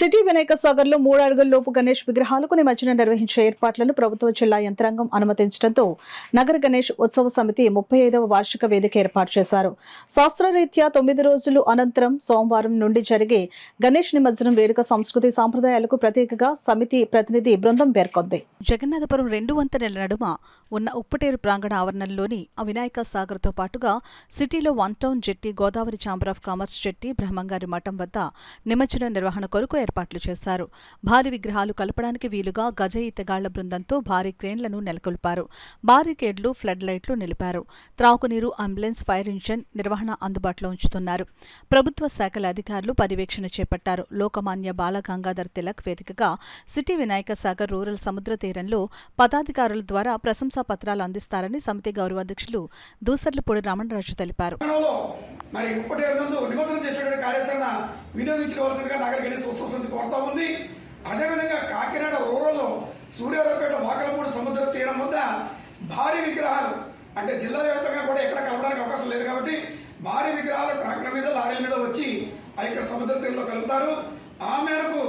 City Vinayaka Sagar లో 3 అడుగుల లోపు గణేష్ విగ్రహాలకు నిమజ్జనం నిర్వహించే ఏర్పాట్లను ప్రభుత్వ జిల్లా యంత్రాంగం అనుమతించడంతో నగర గణేష్ ఉత్సవ సమితి 35వ వార్షిక వేదిక ఏర్పాటు చేశారు. శాస్త్రరీత్యా 9 రోజులు అనంతరం సోమవారం నుండి జరిగే గణేష్ నిమజ్జనం వేడుక సంస్కృతి సాంప్రదాయాలకు ప్రత్యేకగా సమితి ప్రతినిధి బృందం పేర్కొంది. జగన్నాథపురం 2 వంతెనల నడుమ ఉన్న ఉప్పటేరు ప్రాంగణ ఆవరణంలోని వినాయక సాగర్ తో పాటుగా సిటీలో 1 town jetty, Godavari chamber of commerce jetty, బ్రహ్మంగారి మఠం వద్ద నిమజ్జన నిర్వహణ కొరకు ఏర్పాట్లు చేశారు. భారీ విగ్రహాలు కలపడానికి వీలుగా గజ ఈతగాళ్ల బృందంతో భారీ క్రేన్లను నెలకొల్పారు. బారికేడ్లు, ఫ్లడ్ లైట్లు నిలిపారు. త్రాగునీరు, అంబులెన్స్, ఫైర్ ఇంజన్ నిర్వహణ అందుబాటులో ఉంచుతున్నారు. ప్రభుత్వ శాఖల అధికారులు పర్యవేక్షణ చేపట్టారు. లోకమాన్య బాలగంగాధర్ తిలక్ వేదికగా సిటీ వినాయక సాగర్ రూరల్ సముద్ర తీరంలో పదాధికారుల ద్వారా ప్రశంసా పత్రాలు అందిస్తారని సమితి గౌరవాధ్యక్షులు దూసర్లపూడి రమణరాజు తెలిపారు. మరి ఉప్పటేరు నందు నిమజ్జనం చేసేటువంటి కార్యాచరణ వినియోగించుకోవాల్సిందిగా నగర గణేష్ ఉత్సవ సమితి కోరుతా ఉంది. అదేవిధంగా కాకినాడ రూరల్లో సూర్యారావుపేట వాకలపూడి సముద్ర తీరం వద్ద భారీ విగ్రహాలు అంటే జిల్లా వ్యాప్తంగా కూడా ఎక్కడ కలపడానికి అవకాశం లేదు కాబట్టి భారీ విగ్రహాలు ట్రాక్టర్ మీద, లారీల మీద వచ్చి ఇక్కడ సముద్ర తీరంలో కలుపుతారు. ఆ మేరకు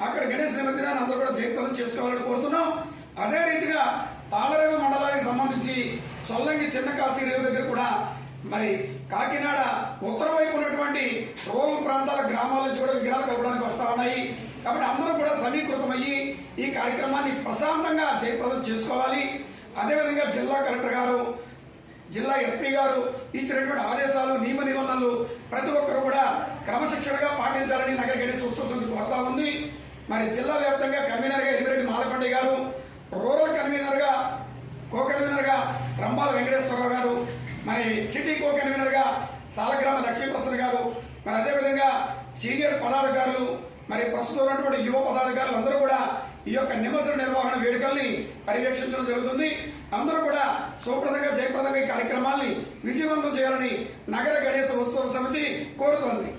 అక్కడ గణేష్ నిమజ్జనాన్ని అందరూ కూడా జయప్రదం చేసుకోవాలని కోరుతున్నాం. అదే రీతిగా తాళరేవు మండలానికి సంబంధించి చొల్లంగి చిన్న కాశీ రేవు దగ్గర కూడా మరి కాకినాడ ఉత్తర వైపు ఉన్నటువంటి రూరల్ ప్రాంతాల గ్రామాల నుంచి కూడా విగ్రహాలు కలపడానికి వస్తా ఉన్నాయి. కాబట్టి అందరూ కూడా సమీకృతమయ్యి ఈ కార్యక్రమాన్ని ప్రశాంతంగా జయప్రదం చేసుకోవాలి. అదేవిధంగా జిల్లా కలెక్టర్ గారు, జిల్లా ఎస్పీ గారు ఇచ్చినటువంటి ఆదేశాలు, నియమ నిబంధనలు ప్రతి ఒక్కరు కూడా క్రమశిక్షణగా పాటించాలని నగర గణేష్ ఉత్సవ సమితి కోరుతా ఉంది. మరి జిల్లా వ్యాప్తంగా కన్వీనర్గా ఎరిమిరెడ్డి మాలకొండయ్య గారు, రూరల్ కన్వీనర్గా కో కన్వీనర్గా రంబాల వెంకటేశ్వరరావు గారు, మరి సిటీ కో కన్వీనర్గా సాలగ్రామ లక్ష్మీప్రసన్న గారు, మరి అదేవిధంగా సీనియర్ పదాధికారులు, మరి ప్రస్తుతం ఉన్నటువంటి యువ పదాధికారులు అందరూ కూడా ఈ యొక్క నిమజ్జన నిర్వహణ వేడుకల్ని పర్యవేక్షించడం జరుగుతుంది. అందరూ కూడా సుప్రదంగా, జయప్రదంగా ఈ కార్యక్రమాల్ని విజయవంతం చేయాలని నగర గణేశ ఉత్సవ సమితి కోరుతోంది.